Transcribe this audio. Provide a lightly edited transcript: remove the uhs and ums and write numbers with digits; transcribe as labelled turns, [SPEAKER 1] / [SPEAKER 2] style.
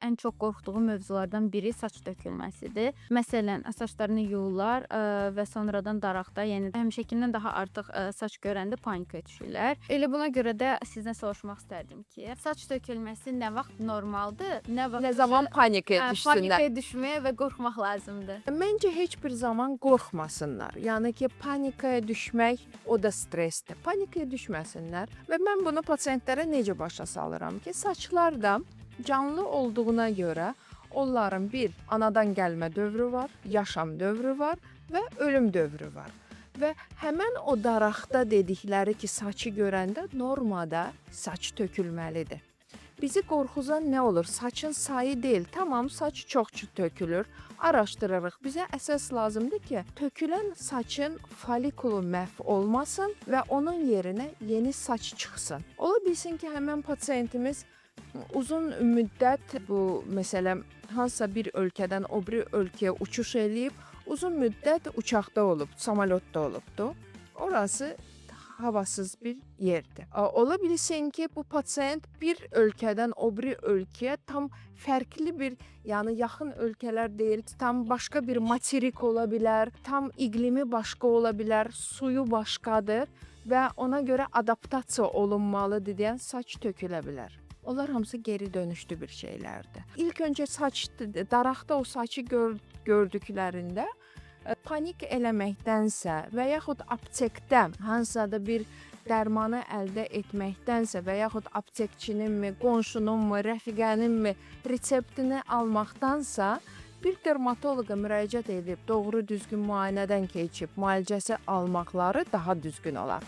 [SPEAKER 1] ən çox qorxduğum mövzulardan biri saç tökülməsidir. Məsələn, saçlarını yuyurlar və sonradan daraqda, yəni həmişəkindən daha artıq saç görəndə panikaya düşürlər. Elə buna görə də sizdən soruşmaq istərdim ki, saç tökülməsi nə vaxt normaldır,
[SPEAKER 2] Nə zaman panikaya düşsünlər?
[SPEAKER 1] panikaya düşməyə və qorxmaq lazımdır.
[SPEAKER 2] Məncə heç bir zaman qorxmasınlar. Yəni ki, panikaya düşmək o da stressdir. Panikaya düşməsinlər və mən bunu pasientlərə necə başa salıram ki, saçlar da canlı olduğuna görə onların bir anadan gəlmə dövrü var, yaşam dövrü var və ölüm dövrü var. Və həmən o daraqda dedikləri ki, saçı görəndə normada saç tökülməlidir. Bizi qorxuzan nə olur? Saçın sayı deyil. Tamam, saç çox tökülür. Araşdırırıq. Bizə əsas lazımdır ki, tökülən saçın folikulu məhv olmasın və onun yerinə yeni saç çıxsın. Ola bilsin ki, həmən pasientimiz uzun müddət bu məsələn hansısa bir ölkədən o biri ölkəyə uçuş eləyib, uzun müddət uçaqda olub, samolyotda olubdu. Orası havasız bir yerdir. Ola bilsin ki, bu pasient bir ölkədən o biri ölkəyə tam fərqli bir, yəni yaxın ölkələr deyil, tam başqa bir materik ola bilər, tam iqlimi başqa ola bilər, suyu başqadır və ona görə adaptasiya olunmalıdır deyən saç tökülə bilər. Onlar hamısı geri dönüşlü bir şeylərdir. İlk öncə saç daraqda o saçı gördüklərində panik eləməkdənsə və yaxud aptekdə hansısa da bir dərmanı əldə etməkdənsə və yaxud aptekçininmi, qonşununmu, rəfiqəninmi reseptini almaqdansa bir dermatoloqa müraciət edib doğru düzgün müayinədən keçib müalicəsi almaqları daha düzgün olar.